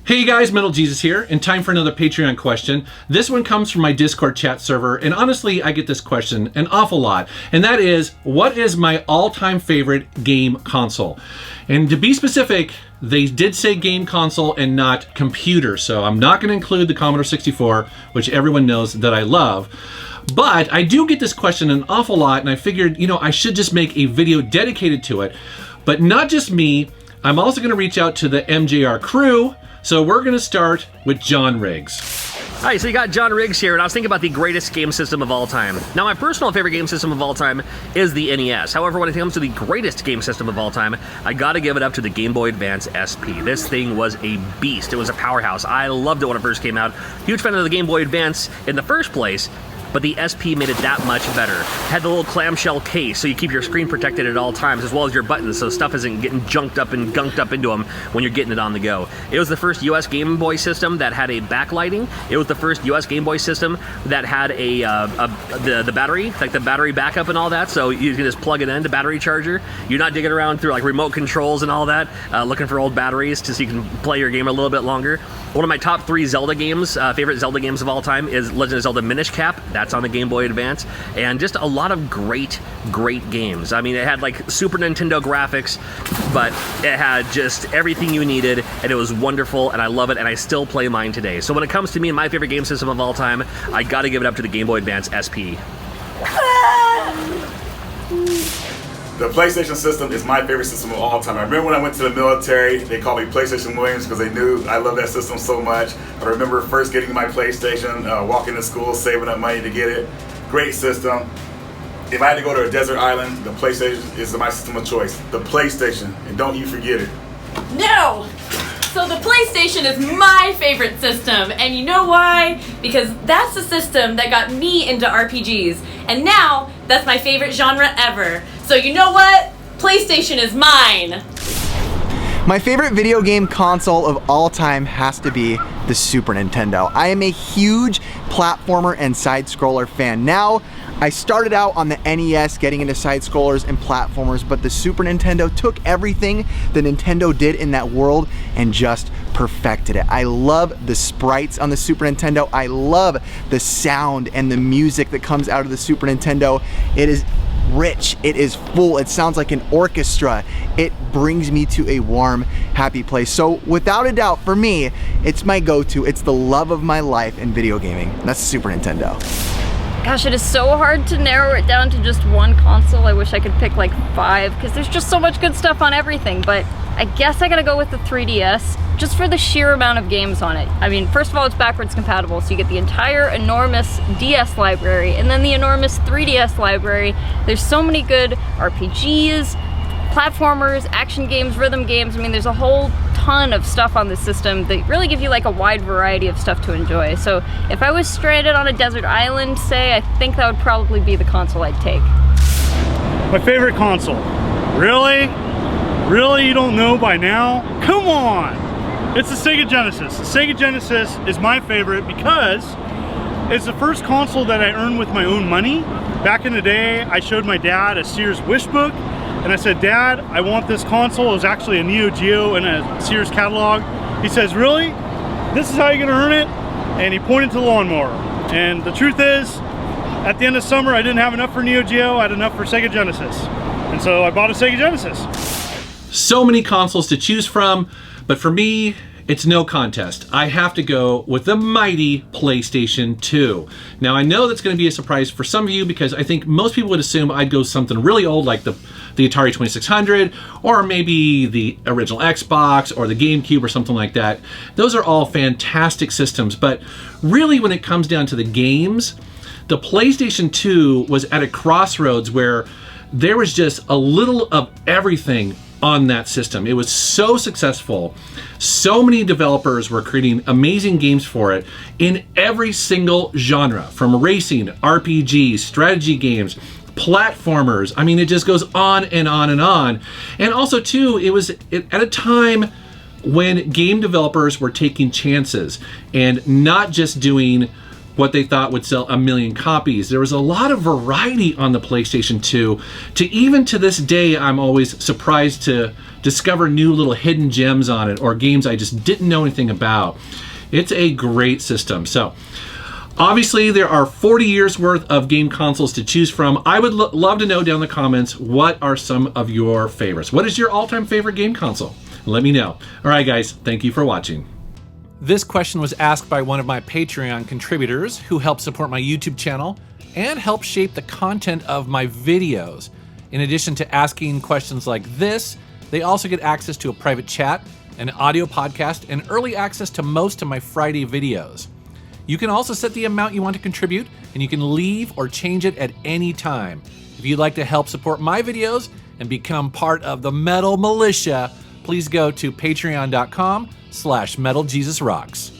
Hey guys, MetalJesus here, and time for another Patreon question. This one comes from my Discord chat server, and honestly, I get this question an awful lot, and that is, what is my all-time favorite game console? And to be specific, they did say game console and not computer, so I'm not going to include the Commodore 64, which everyone knows that I love. But I do get this question an awful lot, and I figured, I should just make a video dedicated to it. But not just me, I'm also going to reach out to the MJR Crew. So we're going to start with John Riggs. Hi, so you got John Riggs here, and I was thinking about the greatest game system of all time. Now, my personal favorite game system of all time is the NES. However, when it comes to the greatest game system of all time, I gotta give it up to the Game Boy Advance SP. This thing was a beast. It was a powerhouse. I loved it when it first came out. Huge fan of the Game Boy Advance in the first place, but the SP made it that much better. Had the little clamshell case, so you keep your screen protected at all times, as well as your buttons, so stuff isn't getting junked up and gunked up into them when you're getting it on the go. It was the first US Game Boy system that had a backlighting. It was the first US Game Boy system that had the battery, like the battery backup and all that, so you can just plug it into battery charger. You're not digging around through like remote controls and all that, looking for old batteries so you can play your game a little bit longer. One of my top 3 Zelda games, favorite Zelda games of all time, is Legend of Zelda Minish Cap. That's on the Game Boy Advance, and just a lot of great games. I mean, it had like Super Nintendo graphics, but it had just everything you needed, and it was wonderful, and I love it, and I still play mine today. So when it comes to me and my favorite game system of all time, I gotta give it up to the Game Boy Advance SP. The PlayStation system is my favorite system of all time. I remember when I went to the military, they called me PlayStation Williams because they knew I love that system so much. I remember first getting my PlayStation, walking to school, saving up money to get it. Great system. If I had to go to a desert island, the PlayStation is my system of choice. The PlayStation, and don't you forget it. No! So the PlayStation is my favorite system, and you know why? Because that's the system that got me into RPGs, and now that's my favorite genre ever. So you know what? PlayStation is mine! My favorite video game console of all time has to be the Super Nintendo. I am a huge platformer and side-scroller fan. Now, I started out on the NES getting into side-scrollers and platformers, but the Super Nintendo took everything the Nintendo did in that world and just perfected it. I love the sprites on the Super Nintendo. I love the sound and the music that comes out of the Super Nintendo. It is rich, it is full, it sounds like an orchestra. It brings me to a warm, happy place. So without a doubt, for me, it's my go-to. It's the love of my life in video gaming. That's the Super Nintendo. Gosh, it is so hard to narrow it down to just one console. I wish I could pick like 5 because there's just so much good stuff on everything, but I guess I gotta go with the 3DS just for the sheer amount of games on it. I mean, first of all, it's backwards compatible, so you get the entire enormous DS library and then the enormous 3DS library. There's so many good RPGs, platformers, action games, rhythm games. I mean, there's a whole ton of stuff on this system that really give you like a wide variety of stuff to enjoy. So if I was stranded on a desert island, say, I think that would probably be the console I'd take. My favorite console? Really? Really, you don't know by now? Come on! It's the Sega Genesis. The Sega Genesis is my favorite because it's the first console that I earned with my own money. Back in the day, I showed my dad a Sears wish book, and I said, Dad, I want this console. It was actually a Neo Geo in a Sears catalog. He says, really? This is how you're gonna earn it? And he pointed to the lawnmower. And the truth is, at the end of summer, I didn't have enough for Neo Geo, I had enough for Sega Genesis. And so I bought a Sega Genesis. So many consoles to choose from, but for me, it's no contest. I have to go with the mighty PlayStation 2. Now, I know that's going to be a surprise for some of you because I think most people would assume I'd go something really old like the Atari 2600 or maybe the original Xbox or the GameCube or something like that. Those are all fantastic systems, but really when it comes down to the games, the PlayStation 2 was at a crossroads where there was just a little of everything on that system. It was so successful. So many developers were creating amazing games for it in every single genre, from racing, RPGs, strategy games, platformers. I mean, it just goes on and on and on. And also too, it was at a time when game developers were taking chances and not just doing what they thought would sell 1 million copies. There was a lot of variety on the PlayStation 2. Even to this day, I'm always surprised to discover new little hidden gems on it or games I just didn't know anything about. It's a great system. So obviously there are 40 years worth of game consoles to choose from. I would love to know down in the comments, what are some of your favorites? What is your all-time favorite game console? Let me know. All right, guys, thank you for watching. This question was asked by one of my Patreon contributors who helps support my YouTube channel and help shape the content of my videos. In addition to asking questions like this, they also get access to a private chat, an audio podcast, and early access to most of my Friday videos. You can also set the amount you want to contribute, and you can leave or change it at any time. If you'd like to help support my videos and become part of the Metal Militia, please go to patreon.com/MetalJesusRocks.